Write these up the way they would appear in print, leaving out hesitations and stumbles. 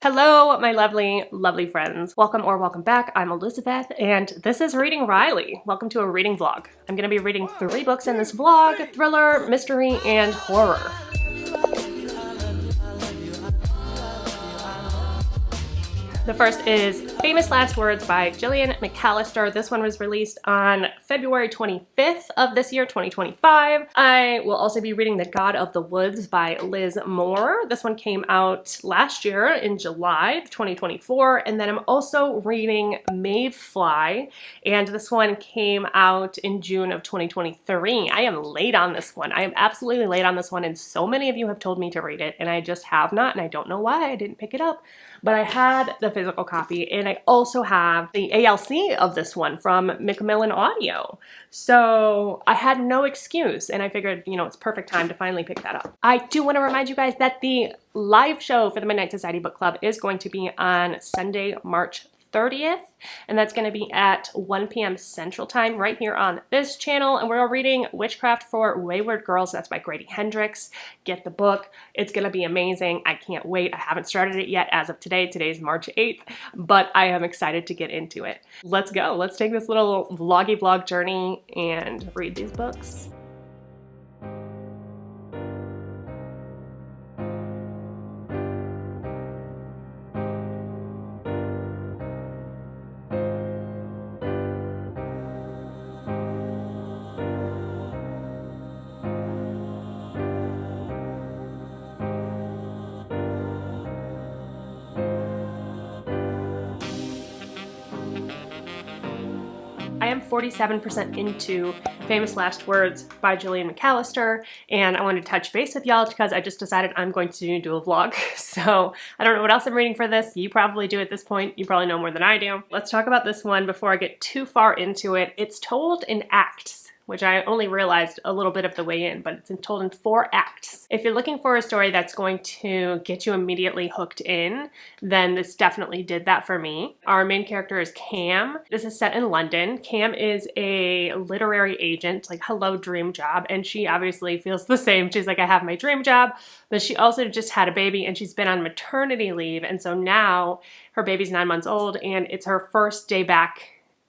Hello, my lovely, lovely friends. Welcome or welcome back. I'm Elizabeth, and this is Reading Riley. Welcome to a reading vlog. I'm going to be reading 3 books in this vlog: thriller, mystery, and horror. The first is Famous Last Words by Gillian McAllister. This one was released on February 25th of this year, 2025. I will also be reading The God of the Woods by Liz Moore. This one came out last year in July of 2024. And then I'm also reading Maeve Fly, and this one came out in June of 2023. I am late on this one. I am absolutely late on this one, and so many of you have told me to read it, and I just have not, and I don't know why I didn't pick it up. But I had the physical copy, and I also have the ALC of this one from Macmillan Audio. So I had no excuse, and I figured, it's perfect time to finally pick that up. I do want to remind you guys that the live show for the Midnight Society Book Club is going to be on Sunday, March 30th, and that's going to be at 1 p.m. Central Time right here on this channel, and we're reading Witchcraft for Wayward Girls. That's by Grady Hendrix. Get the book. It's going to be amazing. I can't wait. I haven't started it yet as of today. Today's March 8th, but I am excited to get into it. Let's go. Let's take this little vloggy vlog journey and read these books. I am 47% into Famous Last Words by Gillian McAllister, and I wanted to touch base with y'all because I just decided I'm going to do a vlog. So I don't know what else I'm reading for this. You probably do at this point. You probably know more than I do. Let's talk about this one before I get too far into it. It's told in acts, which I only realized a little bit of the way in, but it's told in 4 acts. If you're looking for a story that's going to get you immediately hooked in, then this definitely did that for me. Our main character is Cam. This is set in London. Cam is a literary agent, like hello dream job, and she obviously feels the same. She's like, I have my dream job, but she also just had a baby and she's been on maternity leave, and so now her baby's 9 months old and it's her first day back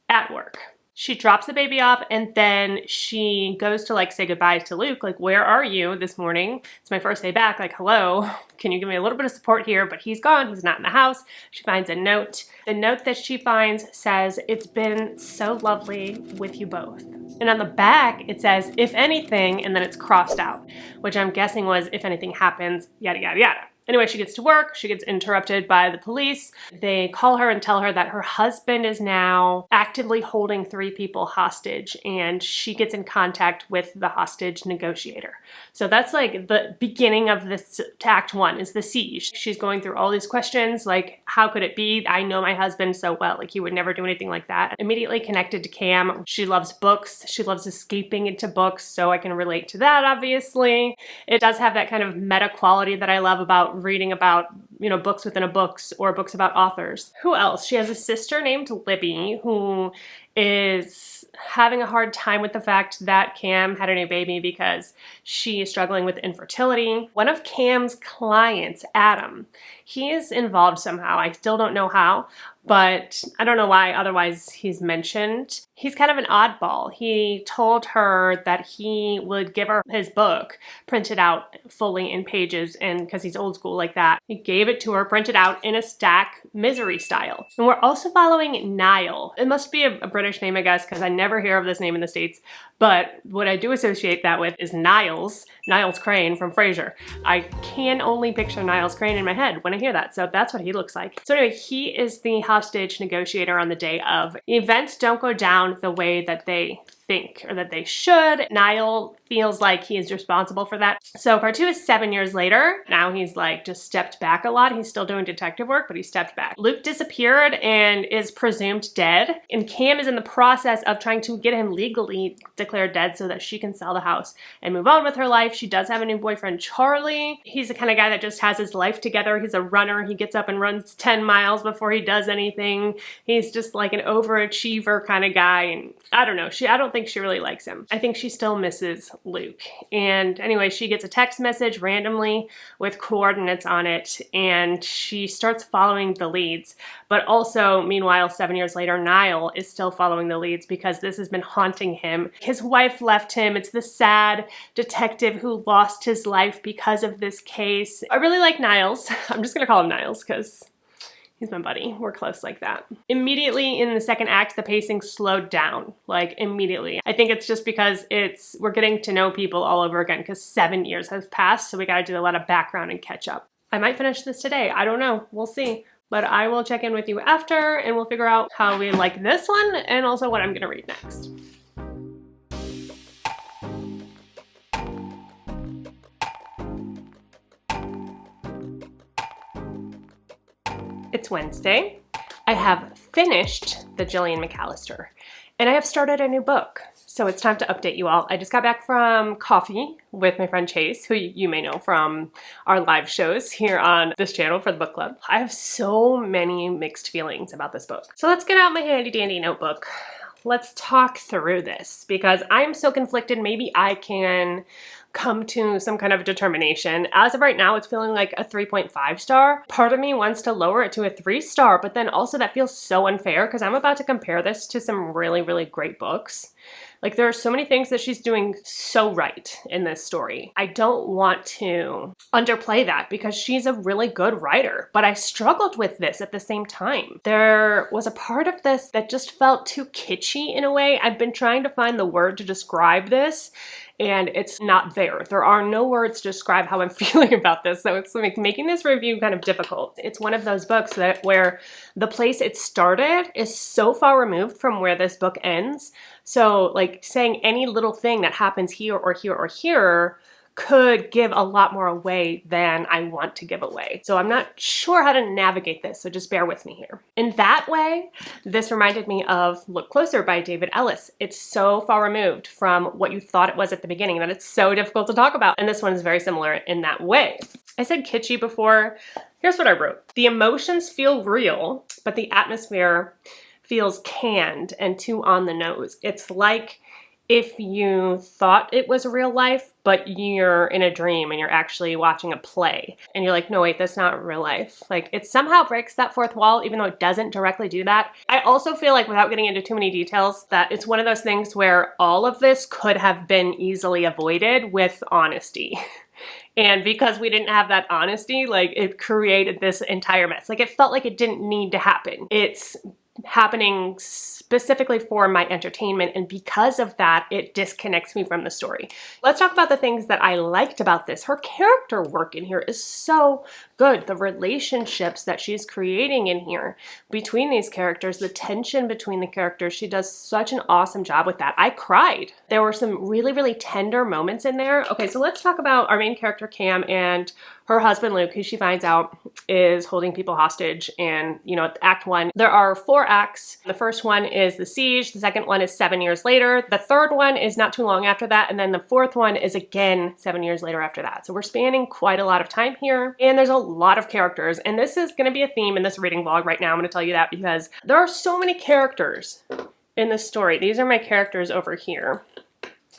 at work. She drops the baby off, and then she goes to say goodbye to Luke, like, where are you this morning? It's my first day back, like, hello, can you give me a little bit of support here? But he's gone, he's not in the house. She finds a note. The note that she finds says, it's been so lovely with you both. And on the back, it says, if anything, and then it's crossed out, which I'm guessing was if anything happens, yada, yada, yada. Anyway, she gets to work, she gets interrupted by the police. They call her and tell her that her husband is now actively holding 3 people hostage, and she gets in contact with the hostage negotiator. So that's like the beginning of this act 1 is the siege. She's going through all these questions, like, how could it be? I know my husband so well, like he would never do anything like that. Immediately connected to Cam. She loves books. She loves escaping into books, so I can relate to that, obviously. It does have that kind of meta quality that I love about reading about, books within a books or books about authors. Who else? She has a sister named Libby who is having a hard time with the fact that Cam had a new baby because she is struggling with infertility. One of Cam's clients, Adam, he is involved somehow. I still don't know how, but I don't know why otherwise he's mentioned. He's kind of an oddball. He told her that he would give her his book printed out fully in pages, and because he's old school like that, he gave it to her printed out in a stack, Misery style. And we're also following Niall. It must be a British name, I guess, because I never hear of this name in the States, but what I do associate that with is Niles Crane from Frasier. I can only picture Niles Crane in my head when I hear that, so that's what he looks like. So anyway, he is the hostage negotiator on the day of. Events don't go down the way that they think or that they should. Niall feels like he is responsible for that. So part 2 is 7 years later. Now he's just stepped back a lot. He's still doing detective work, but he stepped back. Luke disappeared and is presumed dead. And Cam is in the process of trying to get him legally declared dead so that she can sell the house and move on with her life. She does have a new boyfriend, Charlie. He's the kind of guy that just has his life together. He's a runner. He gets up and runs 10 miles before he does anything. He's just like an overachiever kind of guy. And I don't know. I don't think she really likes him. I think she still misses Luke. And anyway, she gets a text message randomly with coordinates on it, and she starts following the leads. But also, meanwhile, 7 years later, Niall is still following the leads because this has been haunting him. His wife left him. It's the sad detective who lost his life because of this case. I really like Niles. I'm just gonna call him Niles because he's my buddy. We're close like that. Immediately in the second act, the pacing slowed down, like immediately. I think it's just because we're getting to know people all over again because 7 years has passed, so we gotta do a lot of background and catch up. I might finish this today. I don't know. We'll see. But I will check in with you after and we'll figure out how we like this one and also what I'm gonna read next. It's Wednesday. I have finished the Gillian McAllister and I have started a new book. So it's time to update you all. I just got back from coffee with my friend Chase, who you may know from our live shows here on this channel for the book club. I have so many mixed feelings about this book. So let's get out my handy dandy notebook. Let's talk through this because I'm so conflicted. Maybe I can come to some kind of determination. As of right now, it's feeling like a 3.5 star. Part of me wants to lower it to a 3 star, but then also that feels so unfair because I'm about to compare this to some really, really great books. Like there are so many things that she's doing so right in this story. I don't want to underplay that because she's a really good writer, but I struggled with this at the same time. There was a part of this that just felt too kitschy in a way. I've been trying to find the word to describe this and it's not there. There are no words to describe how I'm feeling about this, so it's like making this review kind of difficult. It's one of those books where the place it started is so far removed from where this book ends. So like saying any little thing that happens here or here or here could give a lot more away than I want to give away. So I'm not sure how to navigate this, so just bear with me here. In that way, this reminded me of Look Closer by David Ellis. It's so far removed from what you thought it was at the beginning that it's so difficult to talk about. And this one is very similar in that way. I said kitschy before. Here's what I wrote. The emotions feel real, but the atmosphere feels canned and too on the nose. It's like if you thought it was real life, but you're in a dream and you're actually watching a play and you're like, no, wait, that's not real life. Like it somehow breaks that fourth wall, even though it doesn't directly do that. I also feel like without getting into too many details, that it's one of those things where all of this could have been easily avoided with honesty. And because we didn't have that honesty, like it created this entire mess. Like it felt like it didn't need to happen. It's happening specifically for my entertainment, and because of that, it disconnects me from the story. Let's talk about the things that I liked about this. Her character work in here is so good. The relationships that she's creating in here between these characters, the tension between the characters, she does such an awesome job with that. I cried. There were some really, really tender moments in there. Okay, so let's talk about our main character, Cam, and her husband, Luke, who she finds out is holding people hostage. And, you know, Act 1, there are 4 acts. The first one is the siege. The second one is 7 years later. The third one is not too long after that. And then the fourth one is again 7 years later after that. So we're spanning quite a lot of time here. And there's a lot of characters. And this is going to be a theme in this reading vlog right now. I'm going to tell you that because there are so many characters in this story. These are my characters over here.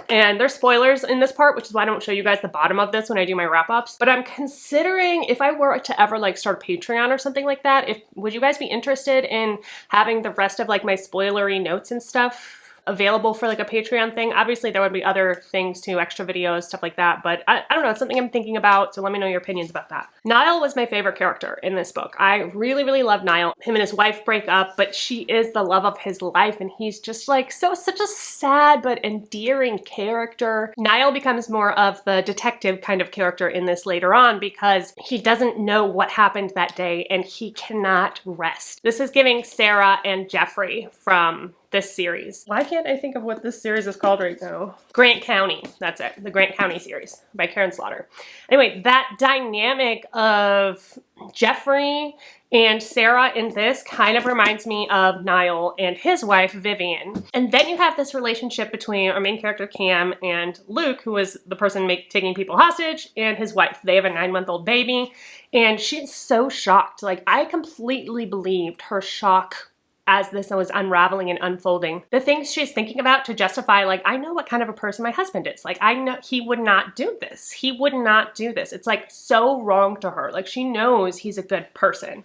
And there's spoilers in this part, which is why I don't show you guys the bottom of this when I do my wrap-ups. But I'm considering if I were to ever like start Patreon or something like that, would you guys be interested in having the rest of like my spoilery notes and stuff available for like a Patreon thing? Obviously there would be other things too, extra videos, stuff like that, but I don't know, it's something I'm thinking about, so let me know your opinions about that. Niall was my favorite character in this book. I really, really love Niall. Him and his wife break up, but she is the love of his life, and he's just like such a sad but endearing character. Niall becomes more of the detective kind of character in this later on because he doesn't know what happened that day and he cannot rest. This is giving Sarah and Jeffrey from this series. Why can't I think of what this series is called right now? Grant County, that's it. The Grant County series by Karen Slaughter. Anyway, that dynamic of Jeffrey and Sarah in this kind of reminds me of Niall and his wife, Vivian. And then you have this relationship between our main character, Cam, and Luke, who is the person taking people hostage, and his wife. They have a 9-month-old baby, and she's so shocked. Like, I completely believed her shock as this was unraveling and unfolding, the things she's thinking about to justify, like, I know what kind of a person my husband is. Like, I know he would not do this. He would not do this. It's like so wrong to her. Like, she knows he's a good person.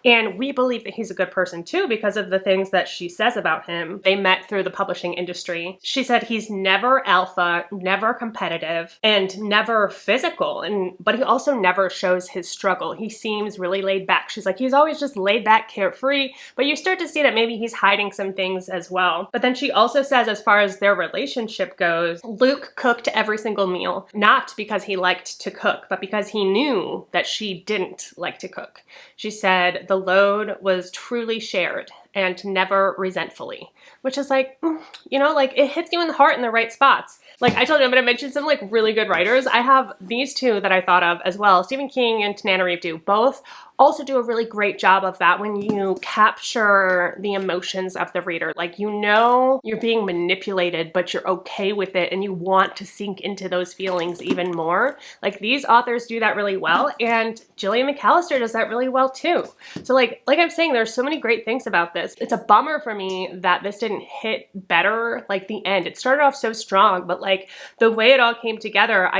And we believe that he's a good person too because of the things that she says about him. They met through the publishing industry. She said he's never alpha, never competitive, and never physical. But he also never shows his struggle. He seems really laid back. She's like, he's always just laid back, carefree, but you start to see that maybe he's hiding some things as well. But then she also says, as far as their relationship goes, Luke cooked every single meal, not because he liked to cook, but because he knew that she didn't like to cook. She said the load was truly shared and never resentfully, which is like, you know, like it hits you in the heart in the right spots. Like I told you, I'm going to mention some like really good writers. I have these two that I thought of as well. Stephen King and Tananarive both also do a really great job of that when you capture the emotions of the reader. Like, you know you're being manipulated, but you're okay with it and you want to sink into those feelings even more. Like, these authors do that really well, and Gillian McAllister does that really well too. So like I'm saying, there's so many great things about this. It's a bummer for me that this didn't hit better, like the end. It started off so strong, but like the way it all came together,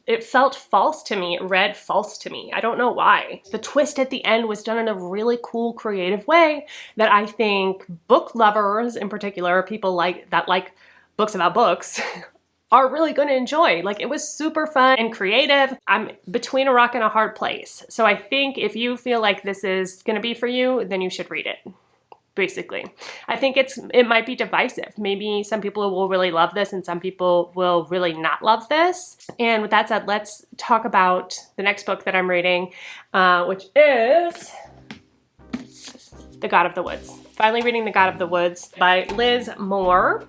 it felt false to me. It read false to me. I don't know why. The twist at the end was done in a really cool, creative way that I think book lovers in particular, people like books about books, are really going to enjoy. Like, it was super fun and creative. I'm between a rock and a hard place. So I think if you feel like this is going to be for you, then you should read it. Basically, I think it might be divisive. Maybe some people will really love this and some people will really not love this. And with that said, let's talk about the next book that I'm reading, which is The God of the Woods. Finally reading The God of the Woods by Liz Moore.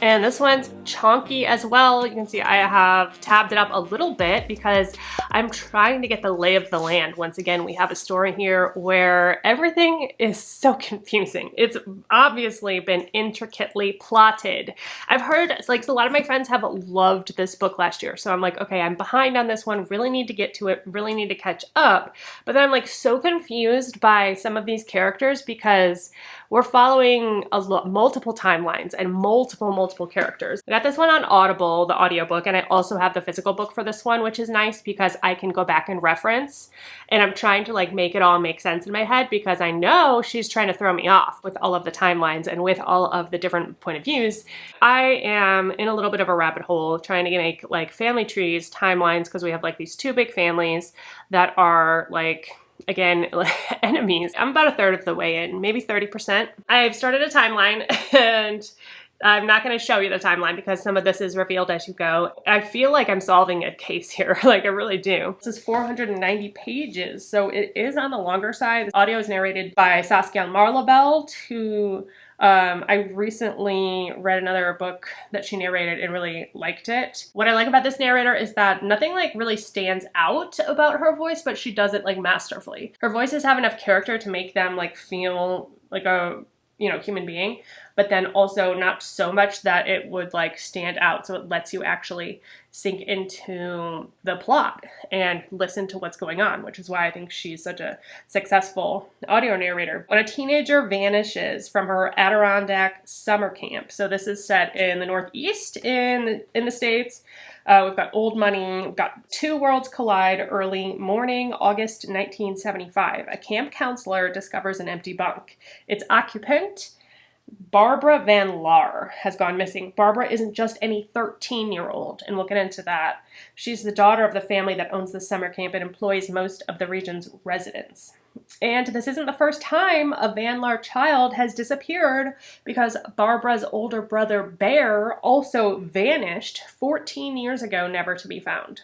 And this one's chonky as well. You can see I have tabbed it up a little bit because I'm trying to get the lay of the land. Once again, we have a story here where everything is so confusing. It's obviously been intricately plotted. I've heard, like, a lot of my friends have loved this book last year. So I'm like, okay, I'm behind on this one, really need to get to it, really need to catch up. But then I'm like so confused by some of these characters because we're following multiple timelines and multiple characters. I got this one on Audible, the audiobook, and I also have the physical book for this one, which is nice because I can go back and reference. And I'm trying to like make it all make sense in my head because I know she's trying to throw me off with all of the timelines and with all of the different point of views. I am in a little bit of a rabbit hole trying to make like family trees, timelines, because we have like these two big families that are like, again, enemies. I'm about a third of the way in, maybe 30%. I've started a timeline and I'm not going to show you the timeline because some of this is revealed as you go. I feel like I'm solving a case here, like I really do. This is 490 pages, so it is on the longer side. The audio is narrated by Saskia Marlebelt, who I recently read another book that she narrated and really liked it. What I like about this narrator is that nothing like really stands out about her voice, but she does it like masterfully. Her voices have enough character to make them like feel like a, you know, human being, but then also not so much that it would like stand out. So it lets you actually sink into the plot and listen to what's going on, which is why I think she's such a successful audio narrator. When a teenager vanishes from her Adirondack summer camp, so this is set in the Northeast in the States. We've got old money. We've got two worlds collide early morning, August 1975. A camp counselor discovers an empty bunk. Its occupant, Barbara Van Laar, has gone missing. Barbara isn't just any 13-year-old, and we'll get into that. She's the daughter of the family that owns the summer camp and employs most of the region's residents. And this isn't the first time a Van Laar child has disappeared because Barbara's older brother, Bear, also vanished 14 years ago, never to be found.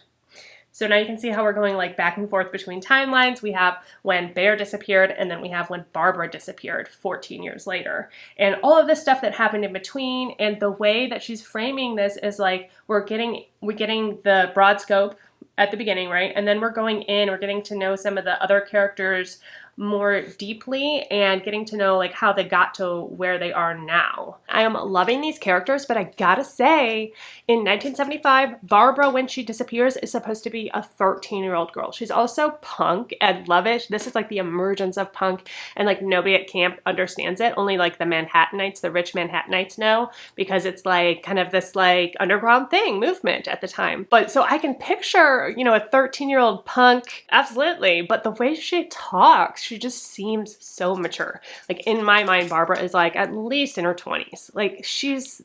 So now you can see how we're going like back and forth between timelines. We have when Bear disappeared, and then we have when Barbara disappeared 14 years later. And all of this stuff that happened in between, and the way that she's framing this is like we're getting the broad scope at the beginning, right? And then we're going in, we're getting to know some of the other characters more deeply and getting to know like how they got to where they are now. I am loving these characters, but I gotta say, in 1975, Barbara, when she disappears, is supposed to be a 13-year-old girl. She's also punk and love it. This is like the emergence of punk, and like nobody at camp understands it. Only like the Manhattanites, the rich Manhattanites know, because it's like kind of this like underground movement at the time. But so I can picture, you know, a 13-year-old punk, absolutely, but the way she talks, she just seems so mature. Like in my mind, Barbara is like at least in her 20s. Like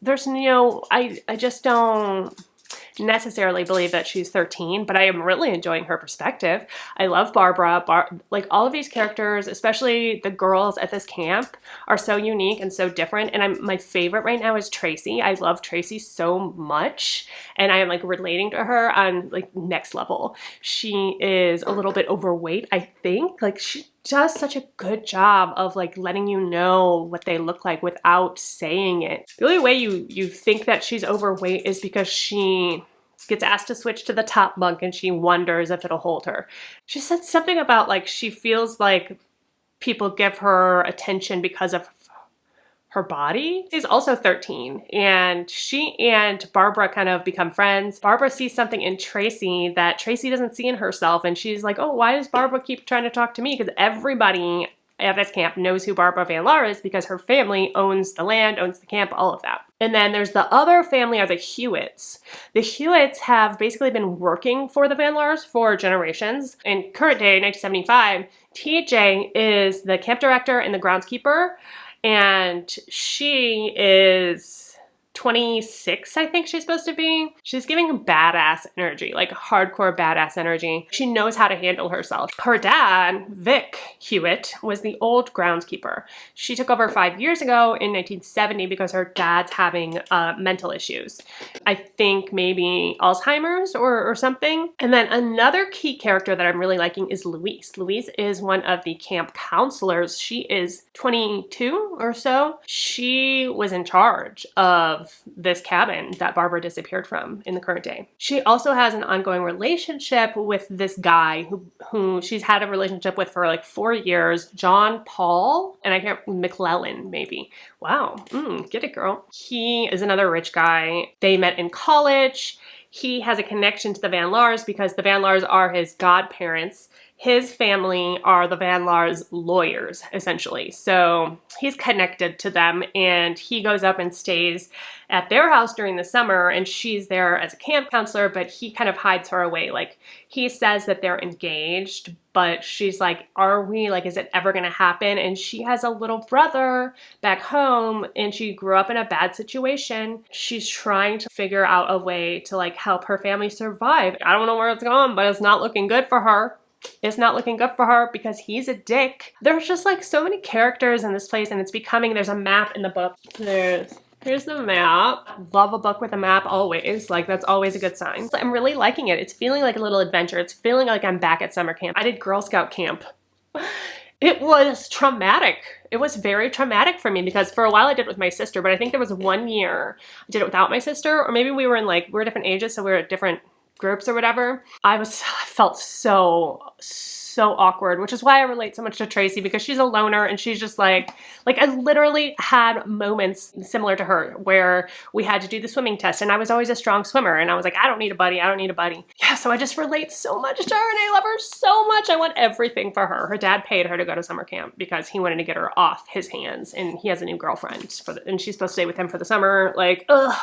there's, you know, I just don't necessarily believe that she's 13, but I am really enjoying her perspective. I love Barbara. Like all of these characters, especially the girls at this camp, are so unique and so different. And my favorite right now is Tracy. I love Tracy so much, and I am like relating to her on like next level. She is a little bit overweight, I think. Like she does such a good job of like letting you know what they look like without saying it. The only way you think that she's overweight is because she gets asked to switch to the top bunk and she wonders if it'll hold her. She said something about like she feels like people give her attention because of her body. She's also 13, and she and Barbara kind of become friends. Barbara sees something in Tracy that Tracy doesn't see in herself, and she's like, oh, why does Barbara keep trying to talk to me? Because everybody at this camp knows who Barbara Van Laar is because her family owns the land, owns the camp, all of that. And then there's the other family are the Hewitts. The Hewitts have basically been working for the Van Laars for generations. In current day, 1975, TJ is the camp director and the groundskeeper, and she is 26, I think she's supposed to be. She's giving badass energy, like hardcore badass energy. She knows how to handle herself. Her dad, Vic Hewitt, was the old groundskeeper. She took over 5 years ago in 1970 because her dad's having mental issues. I think maybe Alzheimer's or something. And then another key character that I'm really liking is Louise. Louise is one of the camp counselors. She is 22 or so. She was in charge of this cabin that Barbara disappeared from in the current day. She also has an ongoing relationship with this guy who she's had a relationship with for like 4 years, John Paul, and I can't, McClellan maybe. Wow, get it, girl. He is another rich guy. They met in college. He has a connection to the Van Laars because the Van Laars are his godparents. His family are the Van Laars' lawyers, essentially. So he's connected to them, and he goes up and stays at their house during the summer, and she's there as a camp counselor, but he kind of hides her away. Like, he says that they're engaged, but she's like, are we? Like, is it ever gonna happen? And she has a little brother back home, and she grew up in a bad situation. She's trying to figure out a way to like help her family survive. I don't know where it's going, but it's not looking good for her. It's not looking good for her because he's a dick. There's just like so many characters in this place, and it's becoming, there's a map in the book. Here's the map. Love a book with a map always. Like, that's always a good sign. I'm really liking it. It's feeling like a little adventure. It's feeling like I'm back at summer camp. I did Girl Scout camp. It was traumatic. It was very traumatic for me because for a while I did it with my sister, but I think there was 1 year I did it without my sister, or maybe we were in like, we're different ages, so we were at different groups or whatever. I felt so awkward, which is why I relate so much to Tracy, because she's a loner and she's just like I literally had moments similar to her where we had to do the swimming test, and I was always a strong swimmer, and I was like, I don't need a buddy. Yeah, so I just relate so much to her, and I love her so much. I want everything for her. Her dad paid her to go to summer camp because he wanted to get her off his hands, and he has a new girlfriend and she's supposed to stay with him for the summer. Like, ugh,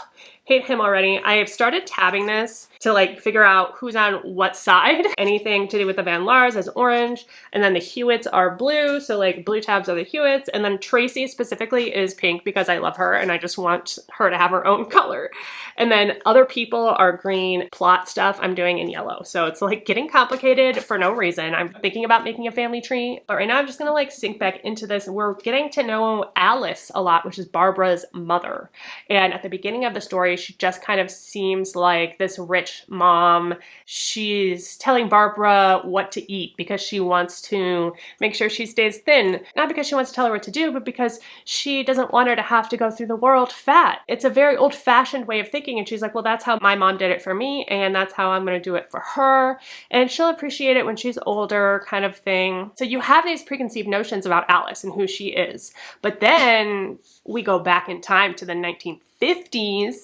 hate him already. I have started tabbing this to like figure out who's on what side. Anything to do with the Van Laars is orange, and then the Hewitts are blue, so like blue tabs are the Hewitts, and then Tracy specifically is pink because I love her and I just want her to have her own color. And then other people are green. Plot stuff I'm doing in yellow. So it's like getting complicated for no reason. I'm thinking about making a family tree, but right now I'm just gonna like sink back into this. We're getting to know Alice a lot, which is Barbara's mother. And at the beginning of the story, she just kind of seems like this rich mom. She's telling Barbara what to eat because she wants to make sure she stays thin. Not because she wants to tell her what to do, but because she doesn't want her to have to go through the world fat. It's a very old-fashioned way of thinking, and she's like, well, that's how my mom did it for me, and that's how I'm gonna do it for her, and she'll appreciate it when she's older, kind of thing. So you have these preconceived notions about Alice and who she is, but then we go back in time to the 1950s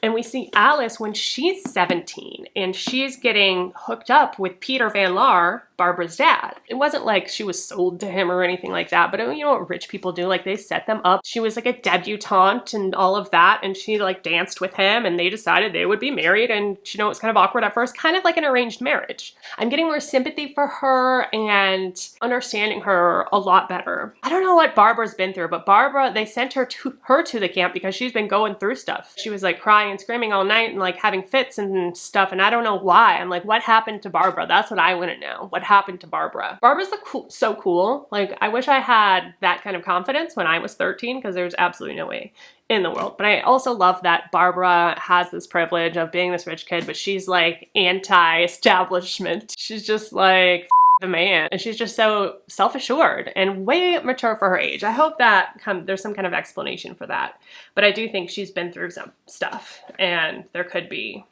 and we see Alice when she's 17 and she's getting hooked up with Peter Van Laar, Barbara's dad. It wasn't like she was sold to him or anything like that, but you know what rich people do, like they set them up. She was like a debutante and all of that, and she like danced with him and they decided they would be married, and you know, it was kind of awkward at first, kind of like an arranged marriage. I'm getting more sympathy for her and understanding her a lot better. I don't know what Barbara's been through, but Barbara, they sent her to the camp because she's been going through stuff. She was like crying and screaming all night and like having fits and stuff, and I don't know why. I'm like, what happened to Barbara? That's what I want to know. What happened to Barbara? Barbara's so cool. Like, I wish I had that kind of confidence when I was 13, because there's absolutely no way in the world. But I also love that Barbara has this privilege of being this rich kid, but she's like anti-establishment. She's just like the man, and she's just so self-assured and way mature for her age. I hope that there's some kind of explanation for that, but I do think she's been through some stuff and there could be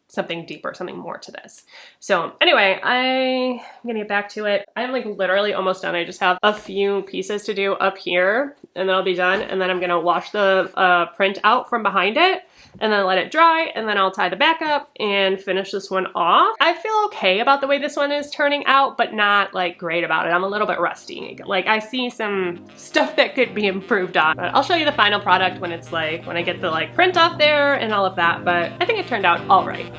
something deeper, something more to this. So anyway, I'm gonna get back to it. I'm like literally almost done. I just have a few pieces to do up here and then I'll be done, and then I'm gonna wash the print out from behind it and then let it dry, and then I'll tie the back up and finish this one off. I feel okay about the way this one is turning out, but not like great about it. I'm a little bit rusty. Like, I see some stuff that could be improved on, but I'll show you the final product when it's like, when I get the like print off there and all of that, but I think it turned out all right.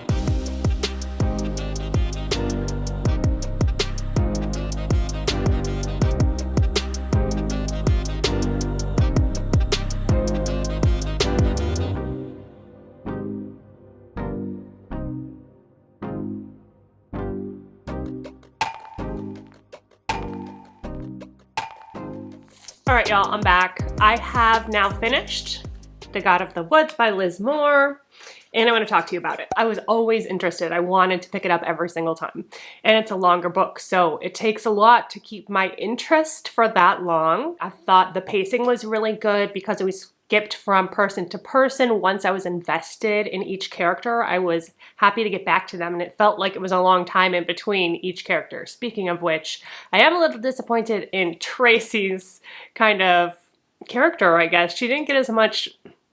All right, y'all, I'm back. I have now finished The God of the Woods by Liz Moore, and I want to talk to you about it. I was always interested. I wanted to pick it up every single time, and it's a longer book, so it takes a lot to keep my interest for that long. I thought the pacing was really good because it was skipped from person to person. Once I was invested in each character, I was happy to get back to them, and it felt like it was a long time in between each character. Speaking of which, I am a little disappointed in Tracy's kind of character, I guess. She didn't get as much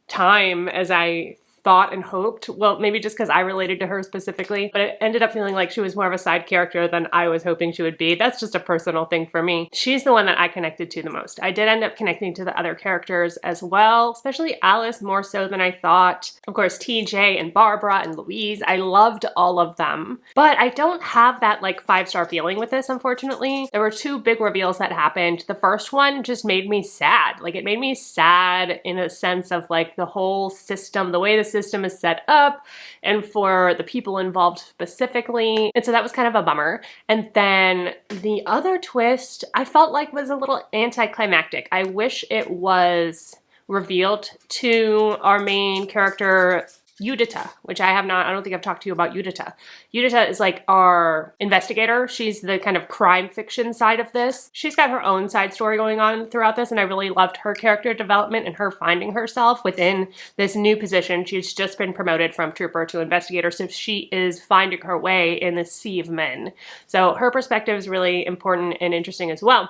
time as I thought and hoped. Well, maybe just because I related to her specifically, but it ended up feeling like she was more of a side character than I was hoping she would be. That's just a personal thing for me. She's the one that I connected to the most. I did end up connecting to the other characters as well, especially Alice more so than I thought. Of course, TJ and Barbara and Louise, I loved all of them, but I don't have that like 5-star feeling with this, unfortunately. There were 2 big reveals that happened. The first one just made me sad. Like, it made me sad in a sense of like the whole system, the way the system is set up, and for the people involved specifically. And so that was kind of a bummer. And then the other twist I felt like was a little anticlimactic. I wish it was revealed to our main character, Judita, which I don't think I've talked to you about Judita. Judita is like our investigator. She's the kind of crime fiction side of this. She's got her own side story going on throughout this, and I really loved her character development and her finding herself within this new position. She's just been promoted from trooper to investigator, so she is finding her way in this sea of men. So her perspective is really important and interesting as well.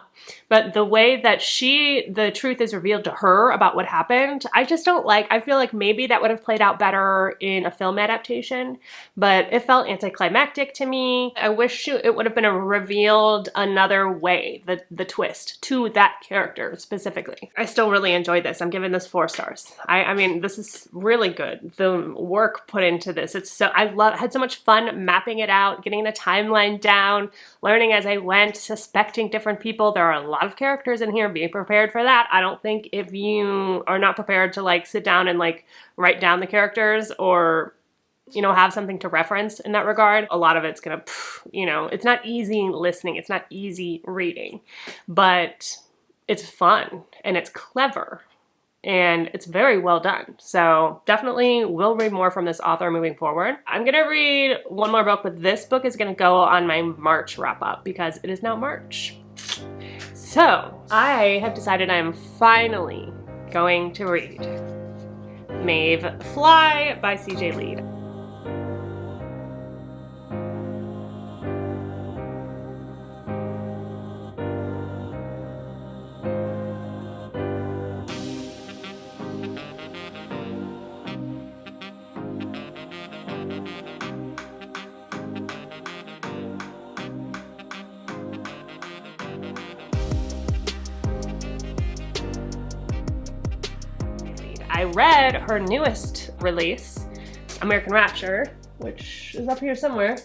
But the way that the truth is revealed to her about what happened, I just don't like. I feel like maybe that would have played out better her in a film adaptation, but it felt anticlimactic to me. I wish it would have been revealed another way, the twist to that character specifically. I still really enjoyed this. I'm giving this 4 stars. I mean, this is really good. The work put into this, had so much fun mapping it out, getting the timeline down, learning as I went, suspecting different people. There are a lot of characters in here. Be prepared for that. I don't think if you are not prepared to like sit down and like write down the characters or, you know, have something to reference in that regard, a lot of it's gonna, you know, it's not easy listening. It's not easy reading, but it's fun and it's clever. And it's very well done. So definitely will read more from this author moving forward. I'm gonna read one more book, but this book is gonna go on my March wrap up because it is now March. So I have decided I'm finally going to read Maeve Fly by CJ Leede. I read her newest release, American Rapture, which is up here somewhere.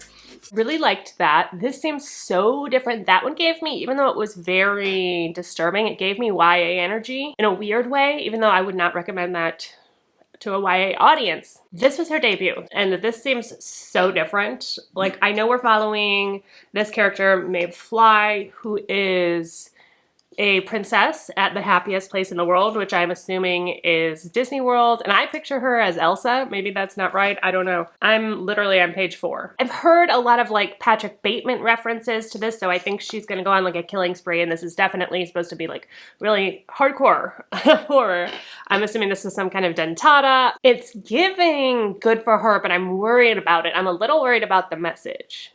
Really liked that. This seems so different. That one gave me, even though it was very disturbing, it gave me YA energy in a weird way, even though I would not recommend that to a YA audience. This was her debut, and this seems so different. Like, I know we're following this character, Maeve Fly, who is a princess at the happiest place in the world, which I'm assuming is Disney World, and I picture her as Elsa. Maybe that's not right, I don't know. I'm literally on page 4. I've heard a lot of like Patrick Bateman references to this, so I think she's gonna go on like a killing spree, and this is definitely supposed to be like really hardcore horror. I'm assuming this is some kind of dentata. It's giving good for her, but I'm worried about it. I'm a little worried about the message.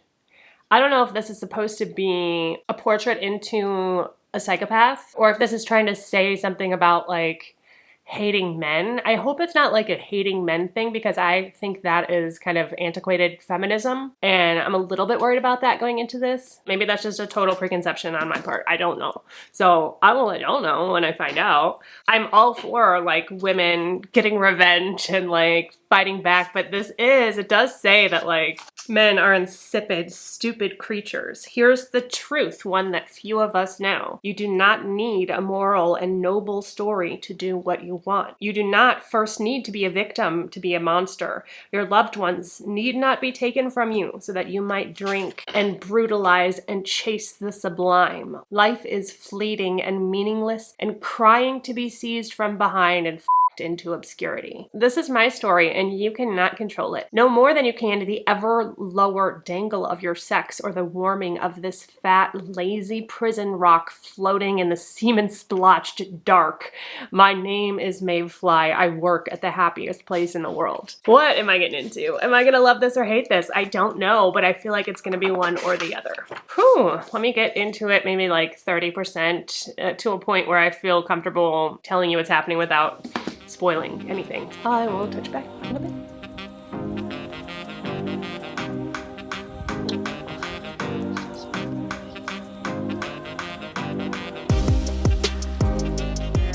I don't know if this is supposed to be a portrait into a psychopath, or if this is trying to say something about like hating men. I hope it's not like a hating men thing, because I think that is kind of antiquated feminism, and I'm a little bit worried about that going into this. Maybe that's just a total preconception on my part. I don't know. So I will let y'all know when I find out. I'm all for like women getting revenge and like fighting back, but it does say that like men are insipid, stupid creatures. Here's the truth, one that few of us know. You do not need a moral and noble story to do what you want. You do not first need to be a victim to be a monster. Your loved ones need not be taken from you so that you might drink and brutalize and chase the sublime. Life is fleeting and meaningless and crying to be seized from behind and into obscurity. This is my story, and you cannot control it. No more than you can the ever lower dangle of your sex or the warming of this fat, lazy prison rock floating in the semen-splotched dark. My name is Maeve Fly. I work at the happiest place in the world. What am I getting into? Am I gonna love this or hate this? I don't know, but I feel like it's gonna be one or the other. Whew, let me get into it maybe like 30% to a point where I feel comfortable telling you what's happening without spoiling anything. I will touch back in a bit.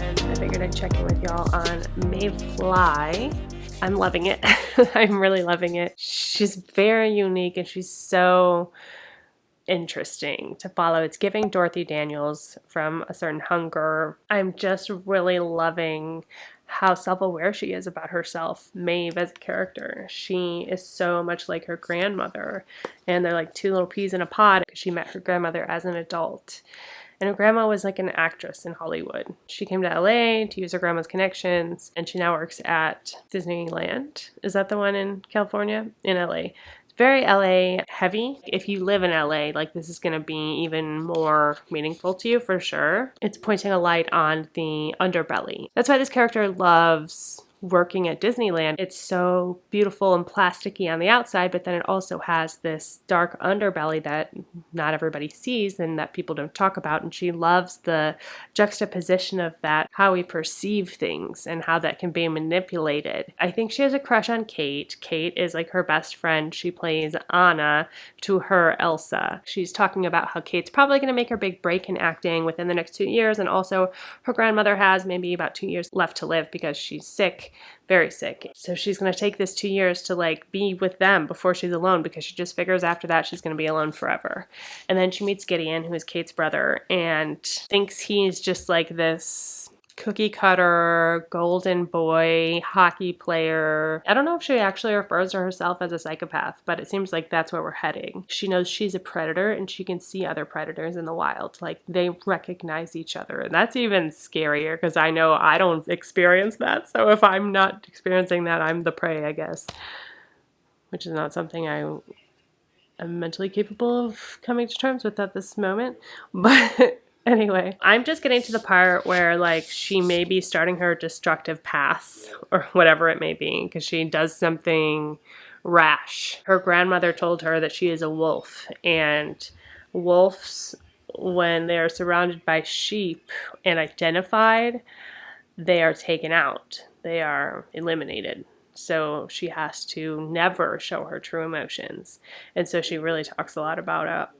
And I figured I'd check in with y'all on Maeve Fly. I'm loving it. I'm really loving it. She's very unique and she's so interesting to follow. It's giving Dorothy Daniels from A Certain Hunger. I'm just really loving how self-aware she is about herself. Maeve as a character, she is so much like her grandmother, and they're like two little peas in a pod. She met her grandmother as an adult, and her grandma was like an actress in Hollywood. She came to LA to use her grandma's connections, and she now works at Disneyland. Is that the one in California? In LA. Very LA heavy. If you live in LA, like this is gonna be even more meaningful to you for sure. It's pointing a light on the underbelly. That's why this character loves working at Disneyland. It's so beautiful and plasticky on the outside, but then it also has this dark underbelly that not everybody sees and that people don't talk about. And she loves the juxtaposition of that, how we perceive things and how that can be manipulated. I think she has a crush on Kate. Kate is like her best friend. She plays Anna to her Elsa. She's talking about how Kate's probably going to make her big break in acting within the next 2 years, and also her grandmother has maybe about 2 years left to live because she's sick, very sick. So she's going to take this 2 years to like be with them before she's alone, because she just figures after that she's going to be alone forever. And then she meets Gideon, who is Kate's brother, and thinks he's just like this cookie cutter, golden boy, hockey player. I don't know if she actually refers to herself as a psychopath, but it seems like that's where we're heading. She knows she's a predator and she can see other predators in the wild. Like, they recognize each other. And that's even scarier because I know I don't experience that. So if I'm not experiencing that, I'm the prey, I guess. Which is not something I'm mentally capable of coming to terms with at this moment. But anyway, I'm just getting to the part where like she may be starting her destructive path or whatever it may be, because she does something rash. Her grandmother told her that she is a wolf, and wolves, when they are surrounded by sheep and identified, they are taken out. They are eliminated. So she has to never show her true emotions. And so she really talks a lot about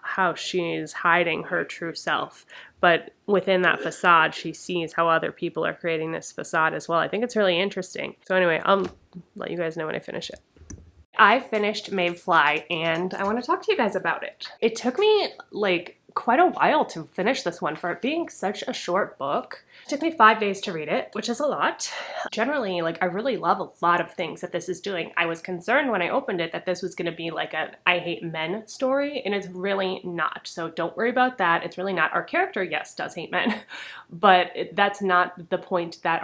how she's hiding her true self. But within that facade, she sees how other people are creating this facade as well. I think it's really interesting. So anyway, I'll let you guys know when I finish it. I finished Maeve Fly, and I want to talk to you guys about it. It took me like quite a while to finish this one for it being such a short book. It took me 5 days to read it, which is a lot. Generally, like, I really love a lot of things that this is doing. I was concerned when I opened it that this was going to be like a I hate men story, and it's really not. So don't worry about that. It's really not. Our character, yes, does hate men, but that's not the point that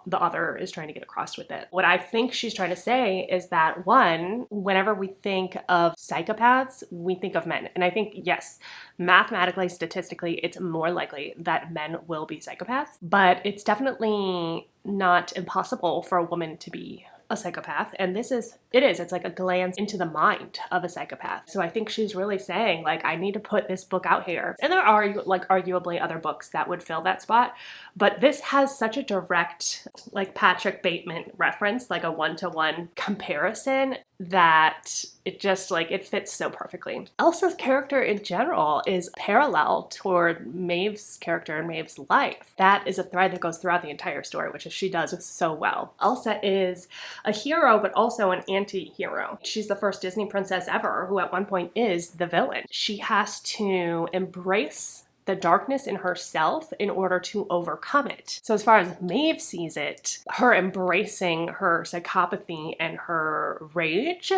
the author is trying to get across with it. What I think she's trying to say is that, one, whenever we think of psychopaths, we think of men. And I think, yes, mathematically, statistically, it's more likely that men will be psychopaths, but it's definitely not impossible for a woman to be a psychopath. And it's like a glance into the mind of a psychopath. So I think she's really saying, like, I need to put this book out here. And there are like arguably other books that would fill that spot, but this has such a direct, like, Patrick Bateman reference, like a one-to-one comparison, that it just, like, it fits so perfectly. Elsa's character in general is parallel toward Maeve's character in Maeve's life. That is a thread that goes throughout the entire story, which she does so well. Elsa is a hero, but also an anti-hero. She's the first Disney princess ever who at one point is the villain. She has to embrace the darkness in herself in order to overcome it. So as far as Maeve sees it, her embracing her psychopathy and her rage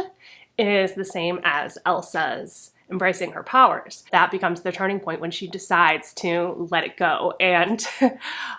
is the same as Elsa's embracing her powers. That becomes the turning point when she decides to let it go, and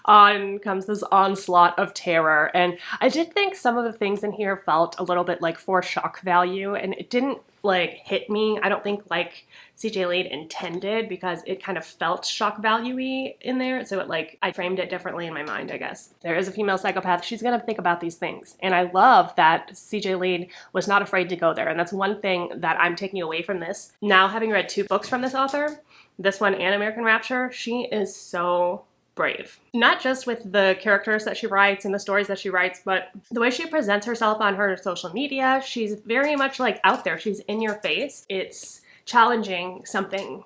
on comes this onslaught of terror. And I did think some of the things in here felt a little bit like for shock value, and it didn't like hit me. I don't think like CJ Lade intended, because it kind of felt shock value-y in there. So I framed it differently in my mind, I guess. There is a female psychopath. She's gonna think about these things. And I love that CJ Lade was not afraid to go there. And that's one thing that I'm taking away from this. Now, having read 2 books from this author, this one and American Rapture, she is so brave. Not just with the characters that she writes and the stories that she writes, but the way she presents herself on her social media. She's very much like out there. She's in your face. It's challenging something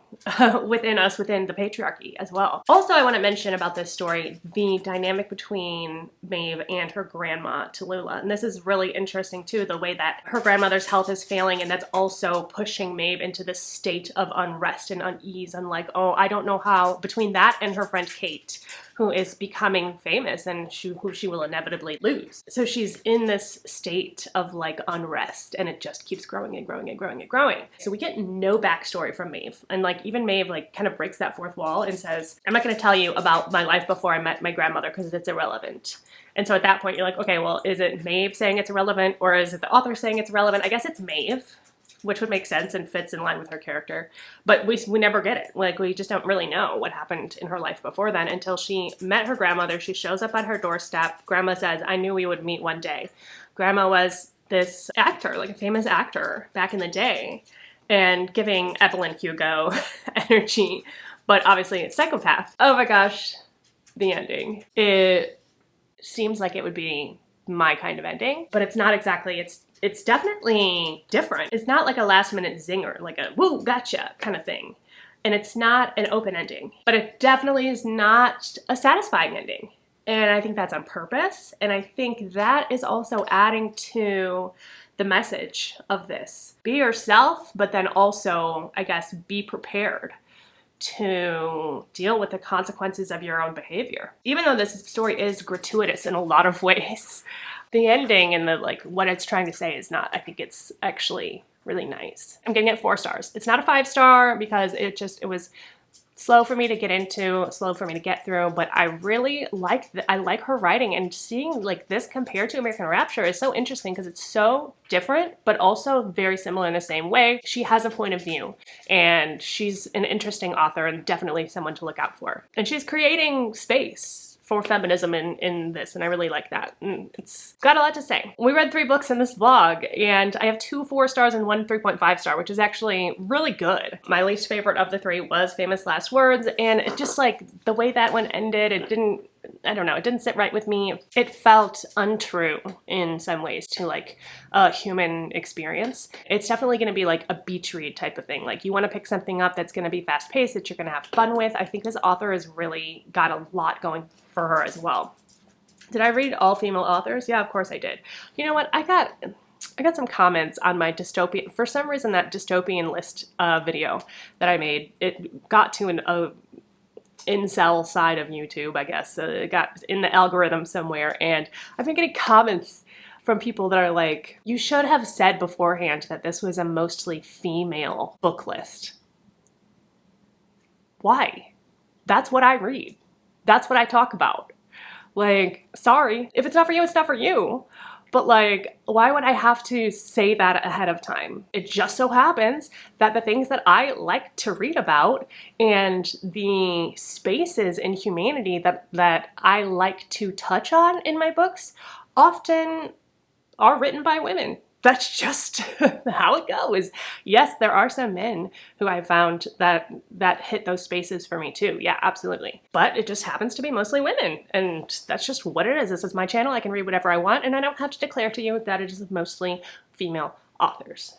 within us, within the patriarchy as well. Also, I want to mention about this story, the dynamic between Maeve and her grandma, Tallulah. And this is really interesting too, the way that her grandmother's health is failing, and that's also pushing Maeve into this state of unrest and unease, and like, oh, I don't know how, between that and her friend Kate, who is becoming famous and who she will inevitably lose. So she's in this state of like unrest, and it just keeps growing and growing and growing and growing. So we get no backstory from Maeve. And like even Maeve like kind of breaks that fourth wall and says, I'm not gonna tell you about my life before I met my grandmother because it's irrelevant. And so at that point you're like, okay, well, is it Maeve saying it's irrelevant, or is it the author saying it's irrelevant? I guess it's Maeve. which would make sense and fits in line with her character. But we never get it. Like, we just don't really know what happened in her life before then until she met her grandmother. She shows up at her doorstep. Grandma says, I knew we would meet one day. Grandma was this actor, like a famous actor back in the day, and giving Evelyn Hugo energy, but obviously a psychopath. Oh my gosh, the ending. It seems like it would be my kind of ending, but it's not exactly. It's definitely different. It's not like a last minute zinger, like a woo, gotcha kind of thing. And it's not an open ending, but it definitely is not a satisfying ending. And I think that's on purpose. And I think that is also adding to the message of this. Be yourself, but then also, I guess, be prepared to deal with the consequences of your own behavior. Even though this story is gratuitous in a lot of ways, the ending and the like what it's trying to say is not. I think it's actually really nice. I'm giving it 4 stars. It's not a 5-star because it was slow for me to get into, slow for me to get through, but I really like her writing, and seeing like this compared to American Rapture is so interesting because it's so different, but also very similar in the same way. She has a point of view, and she's an interesting author and definitely someone to look out for. And she's creating space for feminism in this, and I really like that. And it's got a lot to say. We read 3 books in this vlog, and I have 2 4 stars and 1 3.5 star, which is actually really good. My least favorite of the 3 was Famous Last Words, and it just like the way that one ended, it didn't, I don't know, it didn't sit right with me. It felt untrue in some ways to like a human experience. It's definitely going to be like a beach read type of thing. Like, you want to pick something up that's going to be fast paced, that you're going to have fun with. I think this author has really got a lot going for her as well. Did I read all female authors? Yeah, of course I did. You know what? I got some comments on my dystopian, for some reason that dystopian list video that I made, it got to an incel side of YouTube, I guess. It got in the algorithm somewhere, and I've been getting comments from people that are like, you should have said beforehand that this was a mostly female book list. Why? That's what I read. That's what I talk about. Like, sorry, if it's not for you, it's not for you. But like, why would I have to say that ahead of time? It just so happens that the things that I like to read about and the spaces in humanity that I like to touch on in my books often are written by women. That's just how it goes. Yes, there are some men who I found that hit those spaces for me too. Yeah, absolutely. But it just happens to be mostly women, and that's just what it is. This is my channel. I can read whatever I want, and I don't have to declare to you that it is mostly female authors.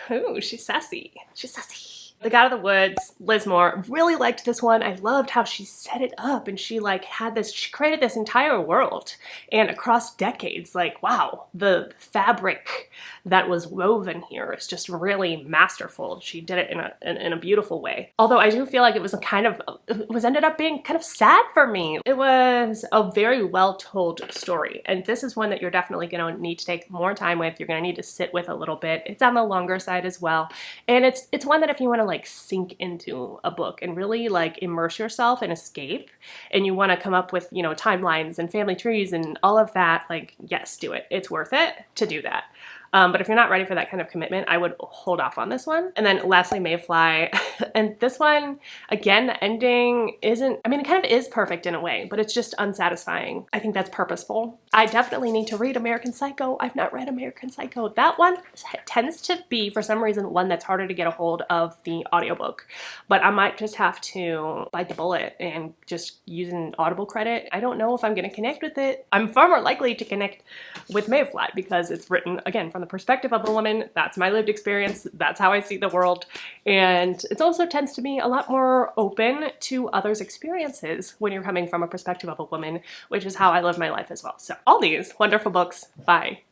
Ooh, she's sassy. She's sassy. The God of the Woods, Liz Moore, really liked this one. I loved how she set it up, and she like she created this entire world, and across decades, like, wow, the fabric that was woven here is just really masterful. She did it in a beautiful way. Although I do feel like it was ended up being kind of sad for me. It was a very well told story, and this is one that you're definitely going to need to take more time with. You're going to need to sit with a little bit. It's on the longer side as well, and it's one that if you want to like sink into a book and really like immerse yourself and escape, and you want to come up with, you know, timelines and family trees and all of that, like, yes, do it. It's worth it to do that. But if you're not ready for that kind of commitment, I would hold off on this one. And then lastly, Maeve Fly. And this one, again, the ending isn't, I mean, it kind of is perfect in a way, but it's just unsatisfying. I think that's purposeful. I definitely need to read American Psycho. I've not read American Psycho. That one tends to be, for some reason, one that's harder to get a hold of the audiobook. But I might just have to bite the bullet and just use an Audible credit. I don't know if I'm going to connect with it. I'm far more likely to connect with Maeve Fly because it's written, again, from the perspective of a woman. That's my lived experience. That's how I see the world. And it also tends to be a lot more open to others' experiences when you're coming from a perspective of a woman, which is how I live my life as well. So all these wonderful books by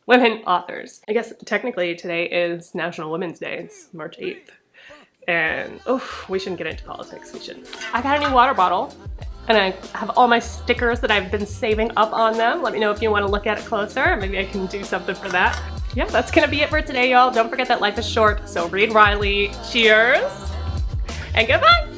women authors. I guess technically today is National Women's Day. It's March 8th. And we shouldn't get into politics. We shouldn't. I got a new water bottle, and I have all my stickers that I've been saving up on them. Let me know if you want to look at it closer. Maybe I can do something for that. Yeah, that's gonna be it for today, y'all. Don't forget that life is short, so read Riley. Cheers, and goodbye.